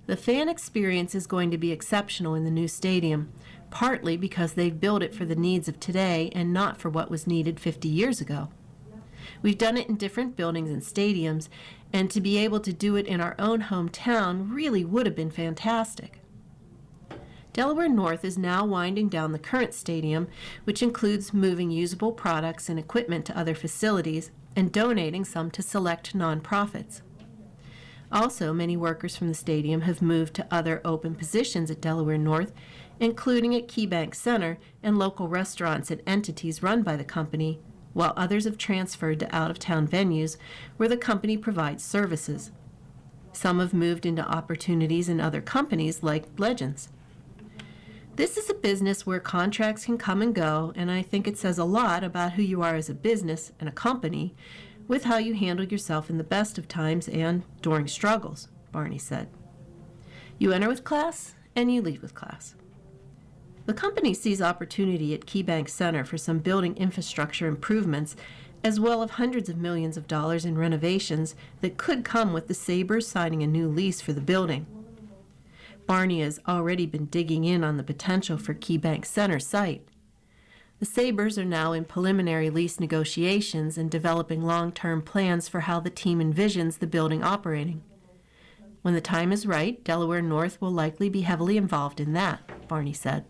Speaker 2: The fan experience is going to be exceptional in the new stadium, partly because they've built it for the needs of today and not for what was needed 50 years ago. We've done it in different buildings and stadiums, and to be able to do it in our own hometown really would have been fantastic. Delaware North is now winding down the current stadium, which includes moving usable products and equipment to other facilities and donating some to select nonprofits. Also, many workers from the stadium have moved to other open positions at Delaware North, including at KeyBank Center and local restaurants and entities run by the company, while others have transferred to out-of-town venues where the company provides services. Some have moved into opportunities in other companies like Legends. This is a business where contracts can come and go, and I think it says a lot about who you are as a business and a company with how you handle yourself in the best of times and during struggles, Barney said. You enter with class, and you leave with class. The company sees opportunity at KeyBank Center for some building infrastructure improvements, as well as hundreds of millions of dollars in renovations that could come with the Sabres signing a new lease for the building. Barney has already been digging in on the potential for KeyBank Center site. The Sabres are now in preliminary lease negotiations and developing long-term plans for how the team envisions the building operating. When the time is right, Delaware North will likely be heavily involved in that, Barney said.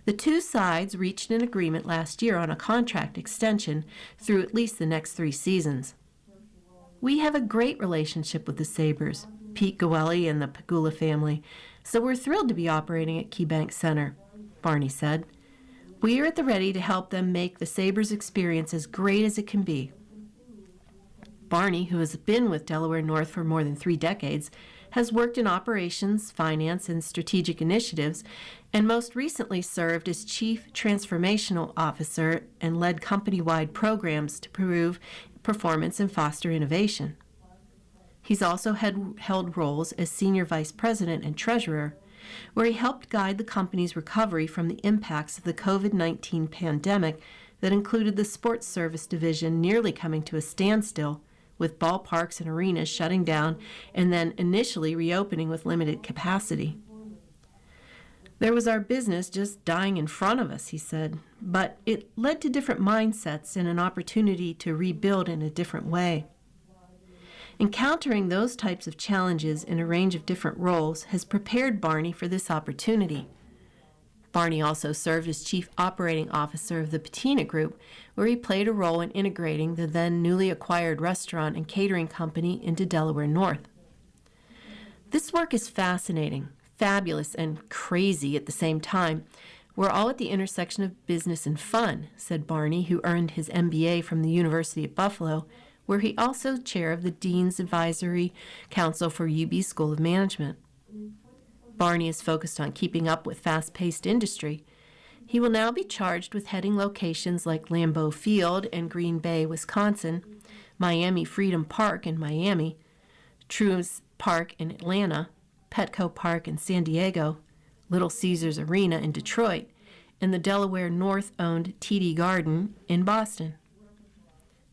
Speaker 2: The two sides reached an agreement last year on a contract extension through at least the next 3 seasons. We have a great relationship with the Sabres, Pete Goelli and the Pegula family, so we're thrilled to be operating at KeyBank Center, Barney said. We are at the ready to help them make the Sabres experience as great as it can be. Barney, who has been with Delaware North for more than 3 decades, has worked in operations, finance, and strategic initiatives, and most recently served as Chief Transformational Officer and led company-wide programs to improve performance and foster innovation. He's also held roles as Senior Vice President and Treasurer, where he helped guide the company's recovery from the impacts of the COVID-19 pandemic that included the sports service division nearly coming to a standstill, with ballparks and arenas shutting down and then initially reopening with limited capacity. There was our business just dying in front of us, he said, but it led to different mindsets and an opportunity to rebuild in a different way. Encountering those types of challenges in a range of different roles has prepared Barney for this opportunity. Barney also served as Chief Operating Officer of the Patina Group, where he played a role in integrating the then newly acquired restaurant and catering company into Delaware North. This work is fascinating, fabulous, and crazy at the same time. We're all at the intersection of business and fun, said Barney, who earned his MBA from the University of Buffalo, where he also chair of the Dean's Advisory Council for UB School of Management. Barney is focused on keeping up with fast-paced industry. He will now be charged with heading locations like Lambeau Field in Green Bay, Wisconsin, Miami Freedom Park in Miami, Truist Park in Atlanta, Petco Park in San Diego, Little Caesars Arena in Detroit, and the Delaware North-owned TD Garden in Boston.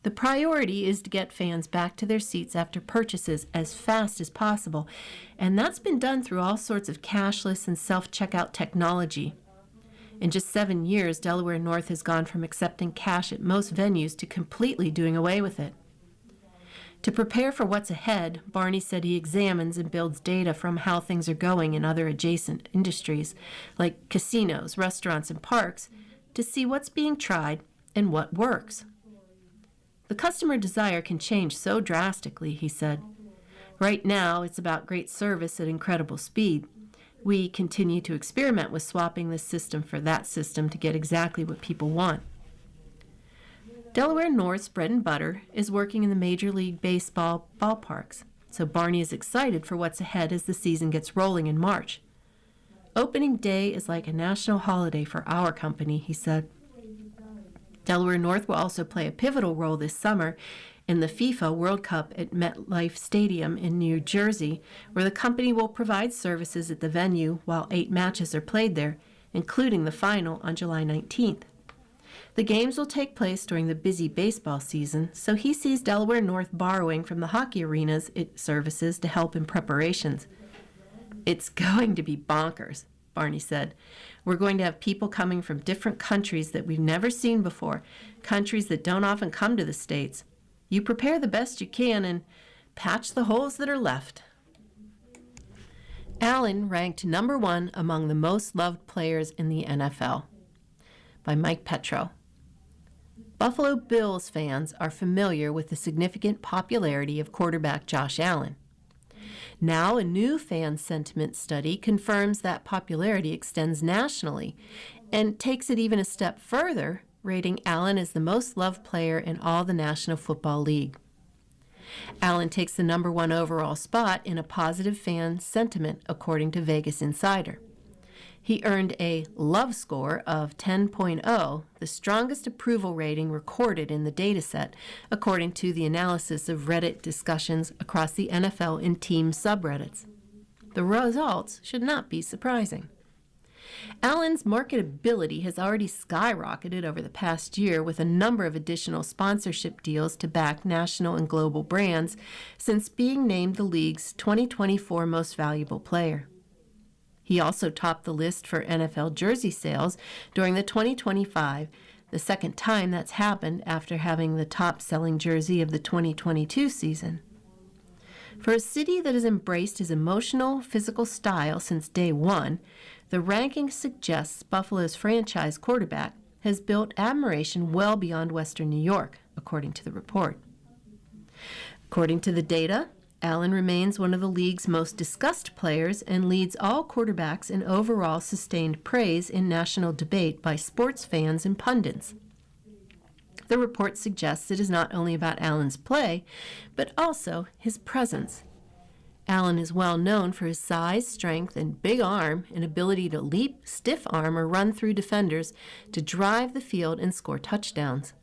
Speaker 2: The priority is to get fans back to their seats after purchases as fast as possible, and that's been done through all sorts of cashless and self-checkout technology. In just 7 years, Delaware North has gone from accepting cash at most venues to completely doing away with it. To prepare for what's ahead, Barney said he examines and builds data from how things are going in other adjacent industries, like casinos, restaurants, and parks, to see what's being tried and what works. The customer desire can change so drastically, he said. Right now, it's about great service at incredible speed. We continue to experiment with swapping this system for that system to get exactly what people want. Delaware North's bread and butter is working in the Major League Baseball ballparks, so Barney is excited for what's ahead as the season gets rolling in March. Opening day is like a national holiday for our company, he said. Delaware North will also play a pivotal role this summer in the FIFA World Cup at MetLife Stadium in New Jersey, where the company will provide services at the venue while 8 matches are played there, including the final on July 19th. The games will take place during the busy baseball season, so he sees Delaware North borrowing from the hockey arenas it services to help in preparations. It's going to be bonkers, Barney said. We're going to have people coming from different countries that we've never seen before, countries that don't often come to the States. You prepare the best you can and patch the holes that are left. Allen ranked number 1 among the most loved players in the NFL, by Mike Petro. Buffalo Bills fans are familiar with the significant popularity of quarterback Josh Allen. Now, a new fan sentiment study confirms that popularity extends nationally and takes it even a step further, rating Allen as the most loved player in all the National Football League. Allen takes the number 1 overall spot in a positive fan sentiment, according to Vegas Insider. He earned a love score of 10.0, the strongest approval rating recorded in the dataset, according to the analysis of Reddit discussions across the NFL in team subreddits. The results should not be surprising. Allen's marketability has already skyrocketed over the past year, with a number of additional sponsorship deals to back national and global brands since being named the league's 2024 Most Valuable Player. He also topped the list for NFL jersey sales during the 2025, the second time that's happened after having the top-selling jersey of the 2022 season. For a city that has embraced his emotional, physical style since day one, The ranking suggests Buffalo's franchise quarterback has built admiration well beyond Western New York, according to the report. According to the data, Allen remains one of the league's most discussed players and leads all quarterbacks in overall sustained praise in national debate by sports fans and pundits. The report suggests it is not only about Allen's play, but also his presence. Allen is well known for his size, strength, and big arm and ability to leap, stiff arm, or run through defenders to drive the field and score touchdowns.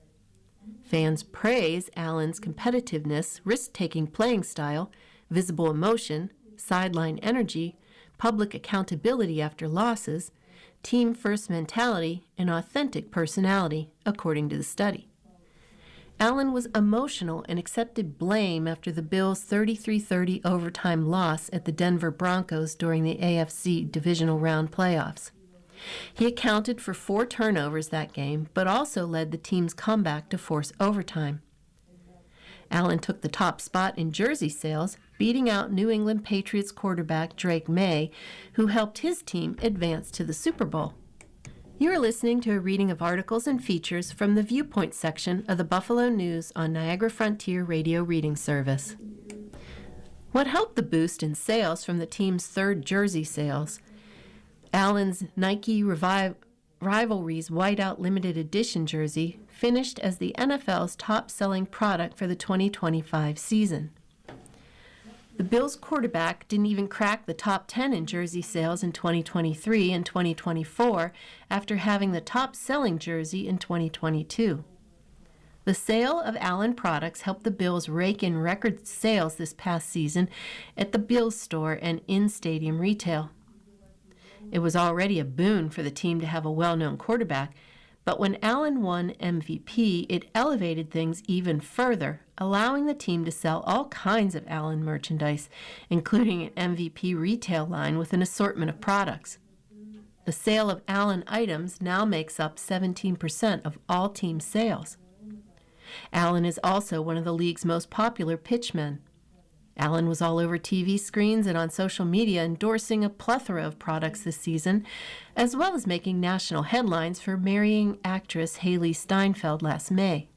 Speaker 2: Fans praise Allen's competitiveness, risk-taking playing style, visible emotion, sideline energy, public accountability after losses, team-first mentality, and authentic personality, according to the study. Allen was emotional and accepted blame after the Bills' 33-30 overtime loss at the Denver Broncos during the AFC Divisional Round playoffs. He accounted for 4 turnovers that game, but also led the team's comeback to force overtime. Allen took the top spot in jersey sales, beating out New England Patriots quarterback Drake May, who helped his team advance to the Super Bowl. You are listening to a reading of articles and features from the Viewpoints section of the Buffalo News on Niagara Frontier Radio Reading Service. What helped the boost in sales from the team's 3rd jersey sales? Allen's Nike Rivalries Whiteout Limited Edition jersey finished as the NFL's top-selling product for the 2025 season. The Bills' quarterback didn't even crack the top 10 in jersey sales in 2023 and 2024 after having the top-selling jersey in 2022. The sale of Allen products helped the Bills rake in record sales this past season at the Bills store and in-stadium retail. It was already a boon for the team to have a well-known quarterback, but when Allen won MVP, it elevated things even further, allowing the team to sell all kinds of Allen merchandise, including an MVP retail line with an assortment of products. The sale of Allen items now makes up 17% of all team sales. Allen is also one of the league's most popular pitchmen. Allen was all over TV screens and on social media endorsing a plethora of products this season, as well as making national headlines for marrying actress Haley Steinfeld last May.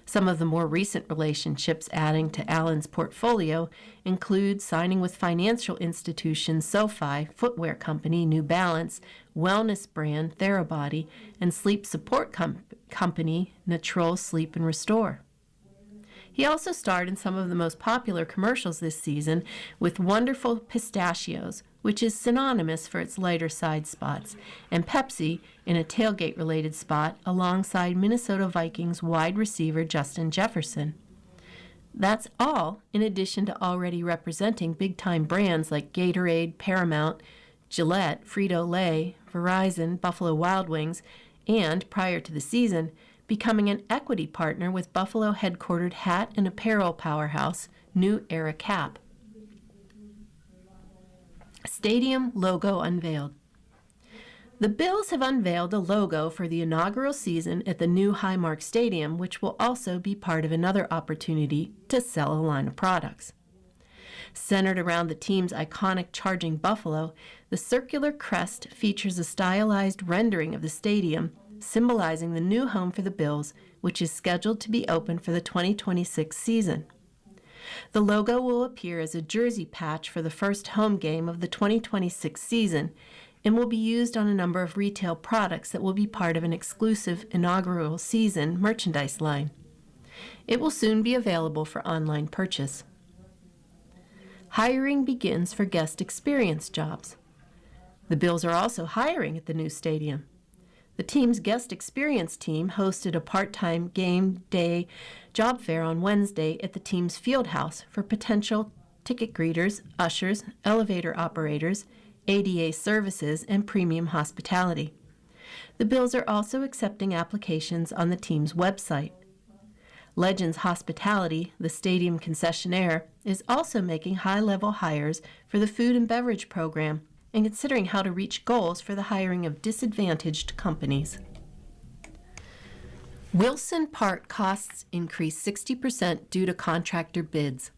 Speaker 2: Some of the more recent relationships adding to Allen's portfolio include signing with financial institutions SoFi, footwear company New Balance, wellness brand Therabody, and sleep support company Natrol Sleep and Restore. He also starred in some of the most popular commercials this season with Wonderful Pistachios, which is synonymous for its lighter side spots, and Pepsi in a tailgate-related spot alongside Minnesota Vikings wide receiver Justin Jefferson. That's all in addition to already representing big-time brands like Gatorade, Paramount, Gillette, Frito-Lay, Verizon, Buffalo Wild Wings, and, prior to the season, becoming an equity partner with Buffalo-headquartered hat and apparel powerhouse New Era Cap. Stadium logo unveiled. The Bills have unveiled a logo for the inaugural season at the new Highmark Stadium, which will also be part of another opportunity to sell a line of products. Centered around the team's iconic charging buffalo, the circular crest features a stylized rendering of the stadium, symbolizing the new home for the Bills, which is scheduled to be open for the 2026 season. The logo will appear as a jersey patch for the first home game of the 2026 season and will be used on a number of retail products that will be part of an exclusive inaugural season merchandise line. It will soon be available for online purchase. Hiring begins for guest experience jobs. The Bills are also hiring at the new stadium. The team's guest experience team hosted a part-time game day job fair on Wednesday at the team's field house for potential ticket greeters, ushers, elevator operators, ADA services, and premium hospitality. The Bills are also accepting applications on the team's website. Legends Hospitality, the stadium concessionaire, is also making high-level hires for the food and beverage program and considering how to reach goals for the hiring of disadvantaged companies. Wilson Park costs increase 60% due to contractor bids,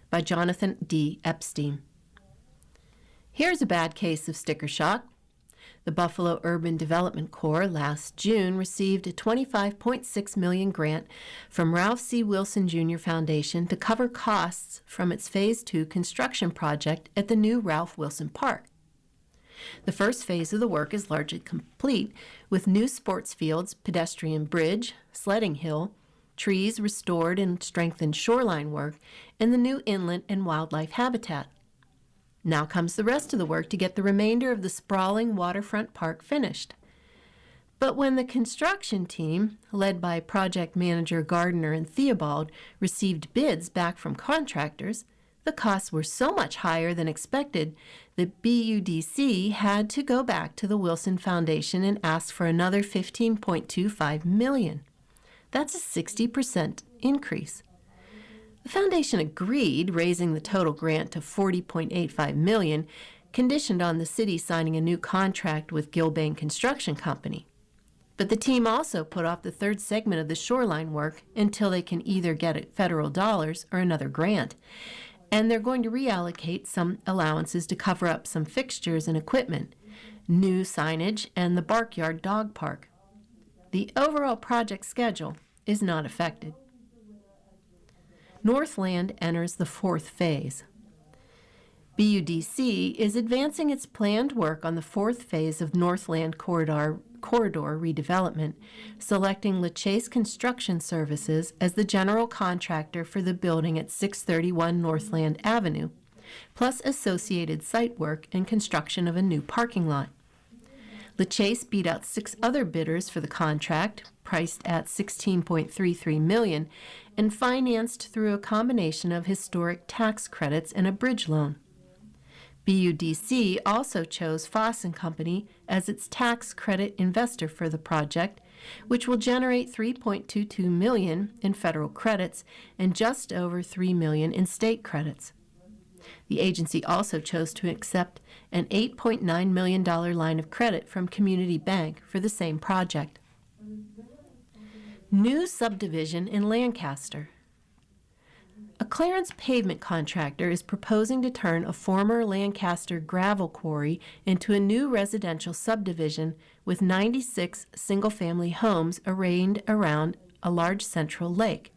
Speaker 2: by Jonathan D. Epstein. Here's a bad case of sticker shock. The Buffalo Urban Development Corps last June received a $25.6 million grant from Ralph C. Wilson Jr. Foundation to cover costs from its Phase 2 construction project at the new Ralph Wilson Park. The first phase of the work is largely complete, with new sports fields, pedestrian bridge, sledding hill, trees restored and strengthened shoreline work, and the new inlet and wildlife habitat. Now comes the rest of the work to get the remainder of the sprawling waterfront park finished. But when the construction team, led by project manager Gardner and Theobald, received bids back from contractors, the costs were so much higher than expected that BUDC had to go back to the Wilson Foundation and ask for another $15.25 million. That's a 60% increase. The foundation agreed, raising the total grant to $40.85 million, conditioned on the city signing a new contract with Gilbane Construction Company. But the team also put off the third segment of the shoreline work until they can either get federal dollars or another grant. And they're going to reallocate some allowances to cover up some fixtures and equipment, new signage, and the Barkyard Dog Park. The overall project schedule is not affected. Northland enters the fourth phase. BUDC is advancing its planned work on the fourth phase of Northland Corridor redevelopment, selecting LaChase Construction Services as the general contractor for the building at 631 Northland Avenue, plus associated site work and construction of a new parking lot. LaChase beat out 6 other bidders for the contract, priced at $16.33 million, and financed through a combination of historic tax credits and a bridge loan. BUDC also chose Foss & Company as its tax credit investor for the project, which will generate $3.22 million in federal credits and just over $3 million in state credits. The agency also chose to accept an $8.9 million line of credit from Community Bank for the same project. New subdivision in Lancaster. A Clarence pavement contractor is proposing to turn a former Lancaster gravel quarry into a new residential subdivision with 96 single-family homes arrayed around a large central lake.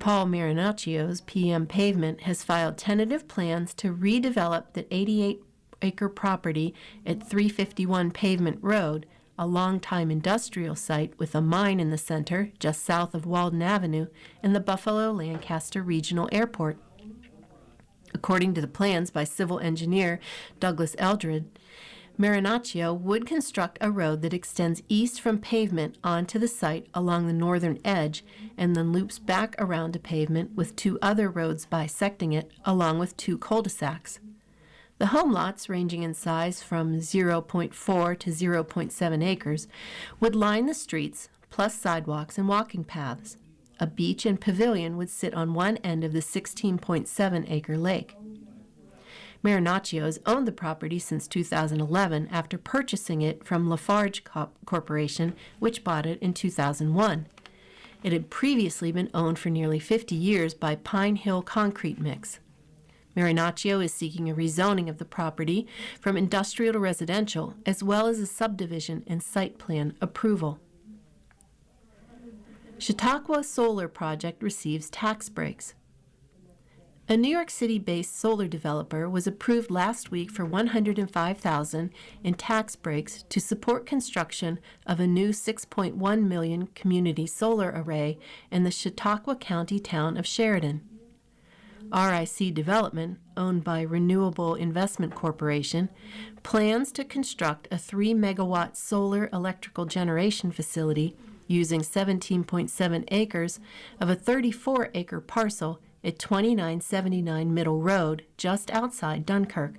Speaker 2: Paul Marinaccio's PM Pavement has filed tentative plans to redevelop the 88-acre property at 351 Pavement Road, a longtime industrial site with a mine in the center just south of Walden Avenue and the Buffalo-Lancaster Regional Airport. According to the plans by civil engineer Douglas Eldred, Marinaccio would construct a road that extends east from Pavement onto the site along the northern edge and then loops back around to Pavement with 2 other roads bisecting it, along with 2 cul-de-sacs. The home lots, ranging in size from 0.4 to 0.7 acres, would line the streets, plus sidewalks and walking paths. A beach and pavilion would sit on one end of the 16.7-acre lake. Marinaccio has owned the property since 2011 after purchasing it from Lafarge Corporation, which bought it in 2001. It had previously been owned for nearly 50 years by Pine Hill Concrete Mix. Marinaccio is seeking a rezoning of the property from industrial to residential, as well as a subdivision and site plan approval. Chautauqua Solar Project receives tax breaks. A New York City-based solar developer was approved last week for $105,000 in tax breaks to support construction of a new $6.1 million community solar array in the Chautauqua County town of Sheridan. RIC Development, owned by Renewable Investment Corporation, plans to construct a 3-megawatt solar electrical generation facility using 17.7 acres of a 34-acre parcel at 2979 Middle Road, just outside Dunkirk.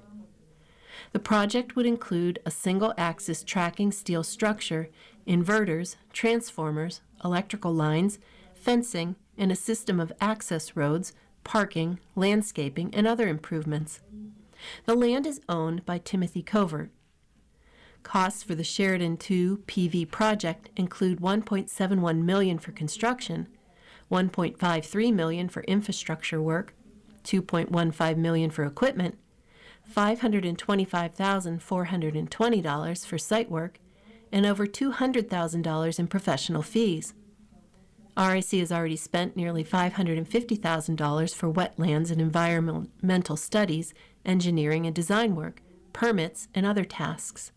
Speaker 2: The project would include a single-axis tracking steel structure, inverters, transformers, electrical lines, fencing, and a system of access roads, parking, landscaping, and other improvements. The land is owned by Timothy Covert. Costs for the Sheridan 2 PV project include $1.71 million for construction, $1.53 million for infrastructure work, $2.15 million for equipment, $525,420 for site work, and over $200,000 in professional fees. RIC has already spent nearly $550,000 for wetlands and environmental studies, engineering and design work, permits, and other tasks.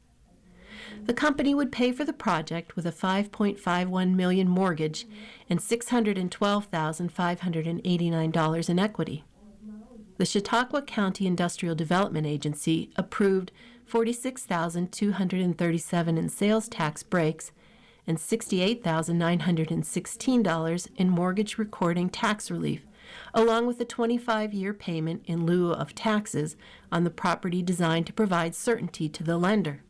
Speaker 2: The company would pay for the project with a $5.51 million mortgage and $612,589 in equity. The Chautauqua County Industrial Development Agency approved $46,237 in sales tax breaks and $68,916 in mortgage recording tax relief, along with a 25-year payment in lieu of taxes on the property designed to provide certainty to the lender.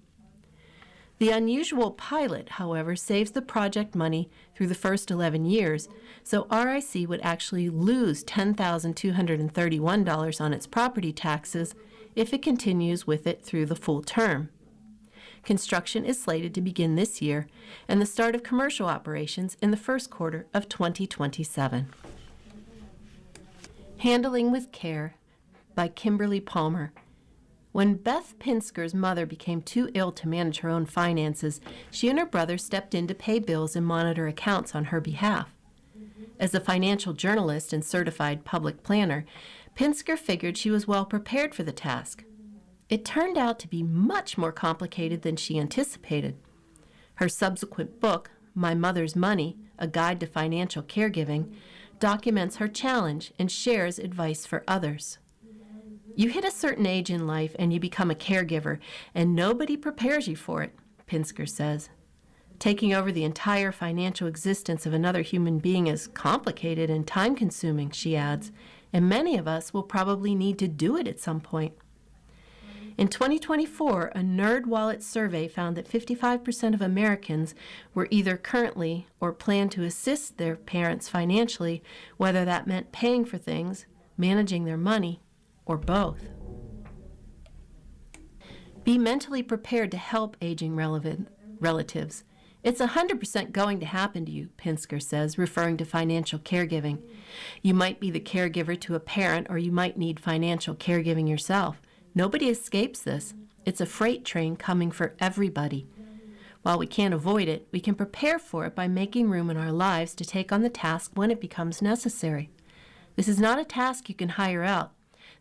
Speaker 2: The unusual pilot, however, saves the project money through the first 11 years, so RIC would actually lose $10,231 on its property taxes if it continues with it through the full term. Construction is slated to begin this year, and the start of commercial operations in the first quarter of 2027. Handling with Care by Kimberly Palmer. When Beth Pinsker's mother became too ill to manage her own finances, she and her brother stepped in to pay bills and monitor accounts on her behalf. As a financial journalist and certified public planner, Pinsker figured she was well prepared for the task. It turned out to be much more complicated than she anticipated. Her subsequent book, My Mother's Money, A Guide to Financial Caregiving, documents her challenge and shares advice for others. You hit a certain age in life and you become a caregiver, and nobody prepares you for it, Pinsker says. Taking over the entire financial existence of another human being is complicated and time-consuming, she adds, and many of us will probably need to do it at some point. In 2024, a NerdWallet survey found that 55% of Americans were either currently or plan to assist their parents financially, whether that meant paying for things, managing their money, or both. Be mentally prepared to help aging relatives. It's 100% going to happen to you, Pinsker says, referring to financial caregiving. You might be the caregiver to a parent, or you might need financial caregiving yourself. Nobody escapes this. It's a freight train coming for everybody. While we can't avoid it, we can prepare for it by making room in our lives to take on the task when it becomes necessary. This is not a task you can hire out.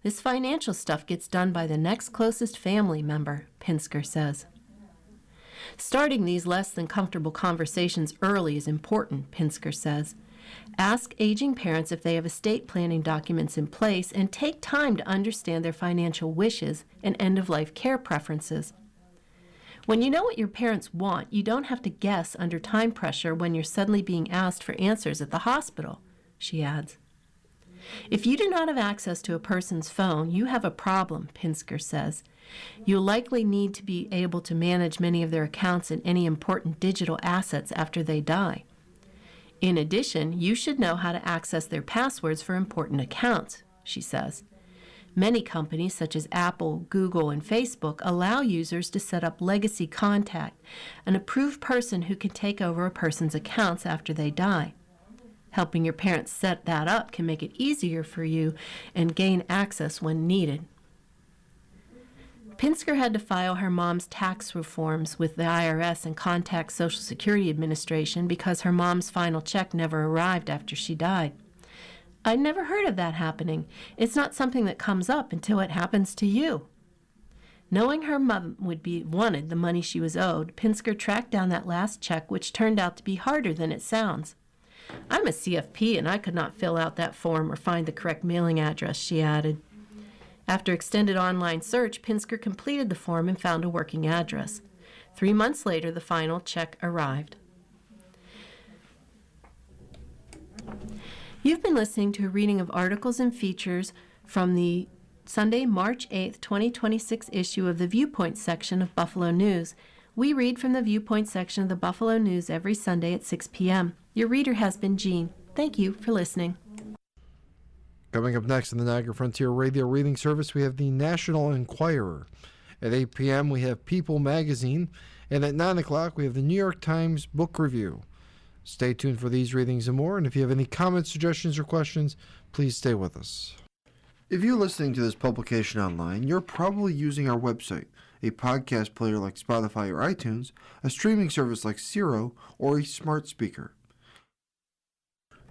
Speaker 2: This financial stuff gets done by the next closest family member, Pinsker says. Starting these less than comfortable conversations early is important, Pinsker says. Ask aging parents if they have estate planning documents in place, and take time to understand their financial wishes and end-of-life care preferences. When you know what your parents want, you don't have to guess under time pressure when you're suddenly being asked for answers at the hospital, she adds. If you do not have access to a person's phone, you have a problem, Pinsker says. You'll likely need to be able to manage many of their accounts and any important digital assets after they die. In addition, you should know how to access their passwords for important accounts, she says. Many companies, such as Apple, Google, and Facebook, allow users to set up legacy contact, an approved person who can take over a person's accounts after they die. Helping your parents set that up can make it easier for you and gain access when needed. Pinsker had to file her mom's tax reforms with the IRS and contact Social Security Administration because her mom's final check never arrived after she died. I'd never heard of that happening. It's not something that comes up until it happens to you. Knowing her mom wanted the money she was owed, Pinsker tracked down that last check, which turned out to be harder than it sounds. I'm a CFP and I could not fill out that form or find the correct mailing address, she added. After extended online search, Pinsker completed the form and found a working address. 3 months later, the final check arrived. You've been listening to a reading of articles and features from the Sunday, March 8th, 2026 issue of the Viewpoints section of Buffalo News. We read from the Viewpoints section of the Buffalo News every Sunday at 6 p.m. Your reader has been Jean. Thank you for listening.
Speaker 1: Coming up next in the Niagara Frontier Radio Reading Service, we have the National Enquirer. At 8 p.m., we have People Magazine. And at 9 o'clock, we have the New York Times Book Review. Stay tuned for these readings and more. And if you have any comments, suggestions, or questions, please stay with us. If you're listening to this publication online, you're probably using our website, a podcast player like Spotify or iTunes, a streaming service like Zero, or a smart speaker.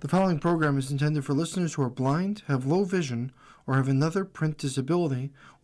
Speaker 1: The following program is intended for listeners who are blind, have low vision, or have another print disability, which